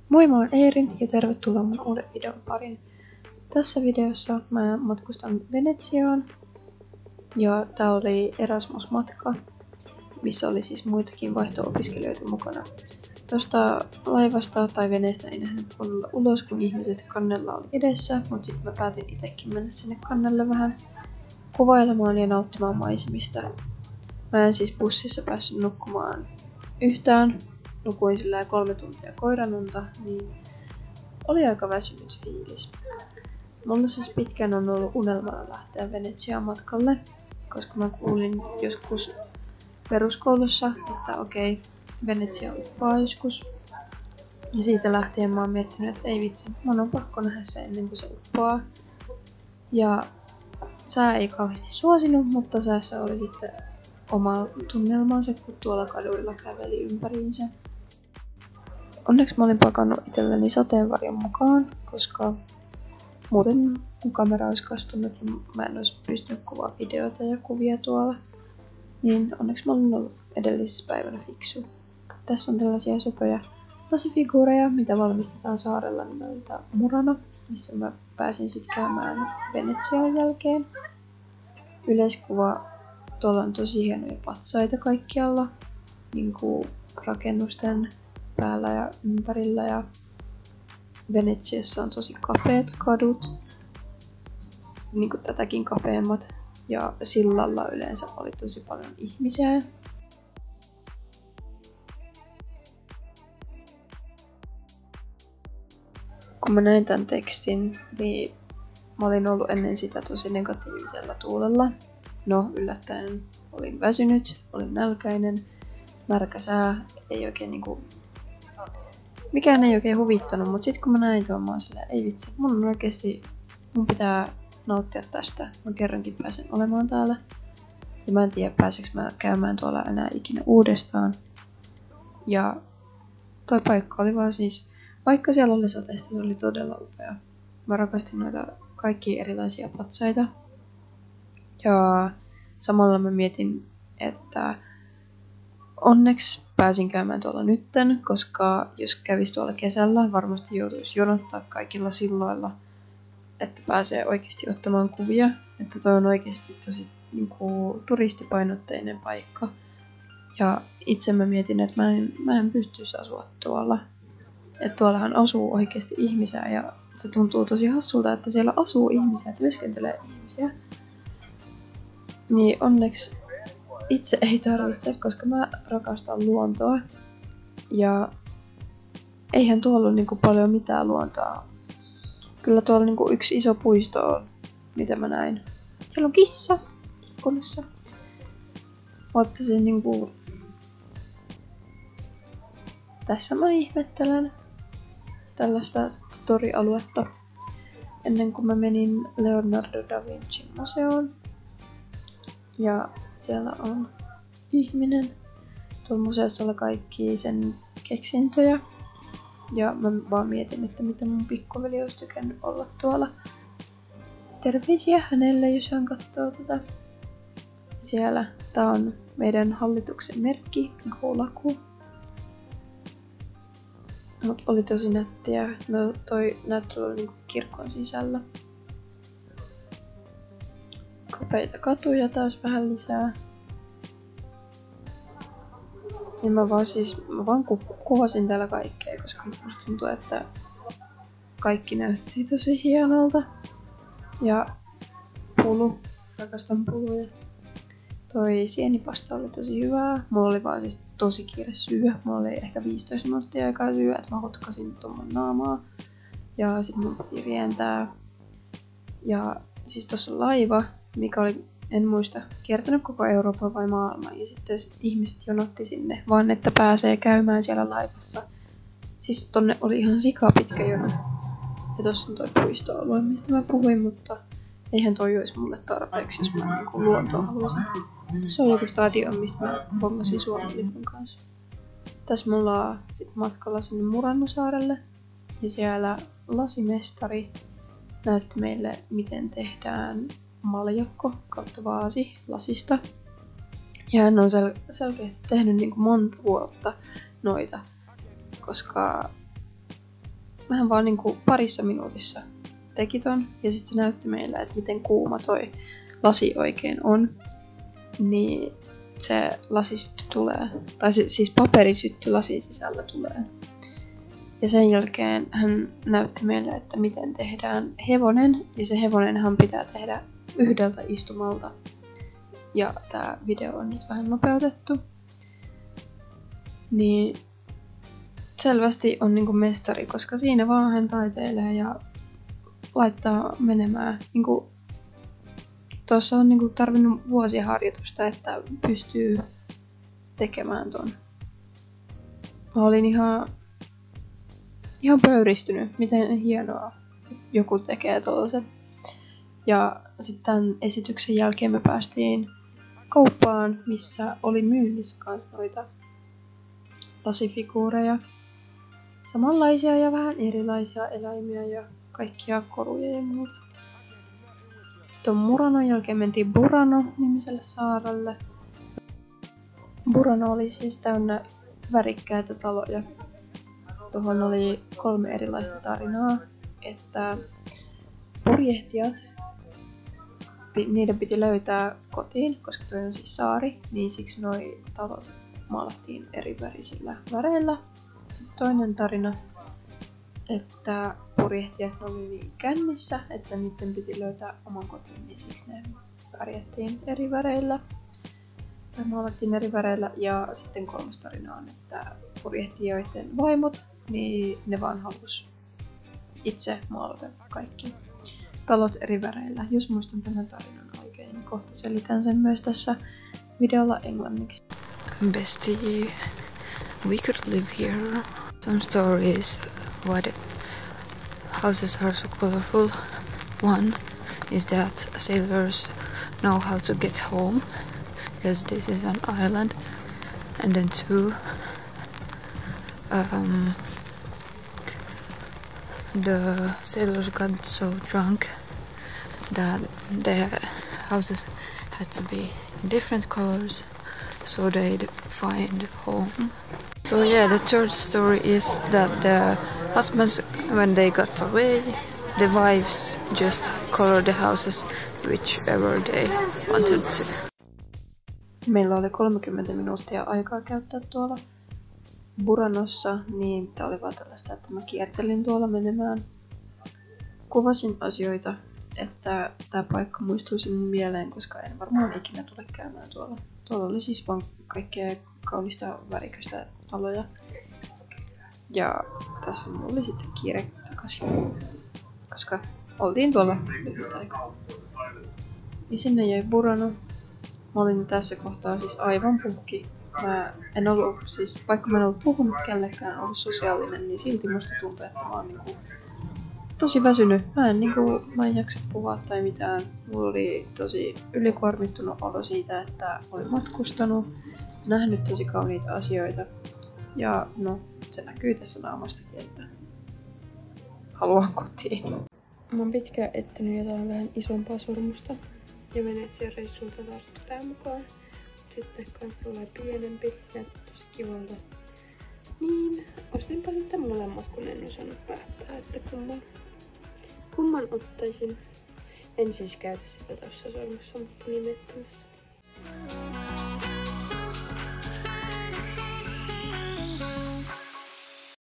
Moi, mä oon Eerin ja tervetuloa mun uuden videon pariin. Tässä videossa mä matkustan Venetsiaan ja tää oli Erasmus-matka, missä oli siis muitakin vaihto-opiskelijoita mukana. Tosta laivasta tai veneestä ei nähnyt kunnolla ulos, kun ihmiset kannella oli edessä, mutta sitten mä päätin itsekin mennä sinne kannelle vähän kuvailemaan ja nauttimaan maisemista. Mä en siis bussissa päässyt nukkumaan yhtään. Nukuin sillä 3 tuntia koiranunta, niin oli aika väsynyt fiilis. Mulla siis pitkään on ollut unelmana lähteä Venetsiaan matkalle, koska mä kuulin joskus peruskoulussa, että okei, Venetsia uppaa joskus. Ja siitä lähtien mä oon miettinyt, että ei vitsi, mun on pakko nähdä se ennen kuin se uppoaa. Ja sää ei kauheasti suosinut, mutta säässä oli sitten oma tunnelmansa, kun tuolla kaduilla käveli ympäriinsä. Onneksi mä olin pakannut itselleni sateenvarjon mukaan, koska muuten mun kamera olisi kastunut ja mä en olisi pystynyt kuvaamaan videoita ja kuvia tuolla. Niin onneksi mä olin ollut edellisessä päivänä fiksu. Tässä on tällaisia söpöjä lasifiguureja, mitä valmistetaan saarella nimeltä Murano, missä mä pääsin sitten käymään Venetsian jälkeen. Yleiskuva, tuolla on tosi hienoja patsaita kaikkialla, niinku rakennusten päällä ja ympärillä, ja Venetsiassa on tosi kapeat kadut, niinku tätäkin kapeammat, ja sillalla yleensä oli tosi paljon ihmisiä. Kun mä näin tämän tekstin, niin mä olin ollut ennen sitä tosi negatiivisella tuulella. No, yllättäen olin väsynyt, olin nälkäinen, märkä sää, ei oikein niinku... Mikään ei oikein huvittanut, mutta sitten kun mä näin tuon, mä oon silleen, ei vitsi, mun pitää nauttia tästä. Mä kerrankin pääsen olemaan täällä. Ja mä en tiedä, pääseekö mä käymään tuolla enää ikinä uudestaan. Ja toi paikka oli vaan siis, vaikka siellä oli sateista, se oli todella upea. Mä rakastin noita kaikkia erilaisia patsaita. Ja samalla mä mietin, että onneksi pääsin käymään tuolla nytten, koska jos kävisi tuolla kesällä, varmasti joutuisi jonottaa kaikilla silloilla, että pääsee oikeasti ottamaan kuvia. Että toi on oikeasti tosi niinku, turistipainotteinen paikka. Ja itse mä mietin, että mä en pystyisi asua tuolla. Että tuollahan asuu oikeasti ihmisiä ja se tuntuu tosi hassulta, että siellä asuu ihmisiä, työskentelee ihmisiä. Niin onneksi itse ei tarvitse, koska mä rakastan luontoa. Ja eihän tuolla ole niinku paljon mitään luontoa. Kyllä tuolla niinku yksi iso puisto on, mitä mä näin. Siellä on kissa ikkunassa. Mä ottaisin niinku... Tässä mä ihmettelen tällaista torialuetta ennen kuin mä menin Leonardo da Vincin museoon. Ja siellä on ihminen. Tuolla museossa oli kaikki sen keksintöjä. Ja mä vaan mietin, että mitä mun pikkuveli olisi tykännyt olla tuolla. Terveisiä hänelle, jos hän katsoo tätä. Siellä tää on meidän hallituksen merkki, Goulaku. Mut oli tosi nättiä. No toi näyttö oli niinku kirkon sisällä. Kapeita katuja taas vähän lisää. Ja mä vaan kuvasin täällä kaikkea, koska musta tuntuu, että kaikki näytti tosi hienolta. Ja pulu, rakastan puluja. Toi sienipasta oli tosi hyvää. Mulla oli vaan siis tosi kiire syödä. Mulla oli ehkä 15 minuuttia aikaa syödä, että mä hotkasin tuon naamaa. Ja sit mun piti rientää. Ja siis tossa on laiva, mikä oli, en muista, kiertänyt koko Euroopan vai maailman. Ja sitten ihmiset jonotti sinne, vaan että pääsee käymään siellä laivassa. Siis tonne oli ihan sikapitkä jono. Ja tossa on toi puistoalue, mistä mä puhuin, mutta eihän toi olisi mulle tarpeeksi, jos mä niinku luontoa haluaisin. Tässä on joku stadion, mistä mä bongasin Suomen lipun kanssa. Tässä me ollaan sit matkalla sinne Murano-saarelle. Ja siellä lasimestari näytti meille, miten tehdään maljakko kautta vaasi lasista. Ja hän on selkeästi tehnyt niinku monta vuotta noita, koska hän vaan niinku parissa minuutissa teki ton. Ja sitten se näytti meille, että miten kuuma toi lasi oikein on. Niin se lasisytty tulee, tai siis paperisytty lasin sisällä tulee. Ja sen jälkeen hän näytti meille, että miten tehdään hevonen. Ja se hevonenhan pitää tehdä yhdeltä istumalta. Ja tää video on nyt vähän nopeutettu. Niin selvästi on niinku mestari, koska siinä vaan hän taiteilee ja laittaa menemään. Niinku, tuossa on niinku tarvinnut vuosia harjoitusta, että pystyy tekemään ton. Mä olin ihan pöyristynyt, miten hienoa joku tekee tuollaisen. Ja sitten tämän esityksen jälkeen me päästiin kauppaan, missä oli myynnissä kans noita lasifiguureja. Samanlaisia ja vähän erilaisia eläimiä ja kaikkia koruja ja muuta. Tuon Muranon jälkeen mentiin Burano-nimiselle saarelle. Burano oli siis täynnä värikkäitä taloja. Tuohon oli 3 erilaista tarinaa, että purjehtijat, niiden piti löytää kotiin, koska toi on siis saari, niin siksi noi talot maalattiin eri värisillä väreillä. Sitten toinen tarina, että purjehtijat oli niin kännissä, että niiden piti löytää oman kotiin, niin siksi ne värjättiin eri väreillä. Tai maalattiin eri väreillä. Ja sitten 3. tarina on, että purjehtijoiden vaimot, niin ne vaan halus itse maalata kaikki talot eri väreillä. Jos muistan tämän tarinan oikein, niin kohta selitän sen myös tässä videolla englanniksi. Bestie, we could live here. Some stories why the houses are so colorful. One is that sailors know how to get home because this is an island, and then 2, the sailors got so drunk that their houses had to be different colors so they'd find home. So yeah, the third story is that the husbands, when they got away, the wives just colored the houses whichever they wanted to. Meillä oli 30 minuuttia aikaa käyttää tuolla Buranossa, niin tää oli vaan tällaista, että mä kiertelin tuolla menemään. Kuvasin asioita, että tää paikka muistuisi mun mieleen, koska en varmaan ikinä tule käymään tuolla. Tuolla oli siis vaan kaikkea kaunista värikästä taloja. Ja tässä mulla oli sitten kiire takaisin, koska oltiin tuolla lyhyt aika. Ja sinne jäi Burano. Mä olin tässä kohtaa siis aivan puhki. Mä en ollut, siis vaikka mä en ollut puhunut kellekään, ollut sosiaalinen, niin silti musta tuntui, että mä oon niinku tosi väsynyt. Mä en jaksa puhua tai mitään. Mulla oli tosi ylikuormittunut olo siitä, että olin matkustanut, nähnyt tosi kauniita asioita. Ja no, se näkyy tässä naamastakin, että haluan kotiin. Mä oon pitkään etsinyt jotain vähän isompaa sormusta. Ja Venetsian reissulta tarttu tää mukaan. Sitten kans tulee pienempi ja tosi kivalta. Niin, ostinpa sitten molemmat, kun en osannut päättää, että kumman ottaisin. En siis käytä sitä tossa sormessa, mutta nimettömässä.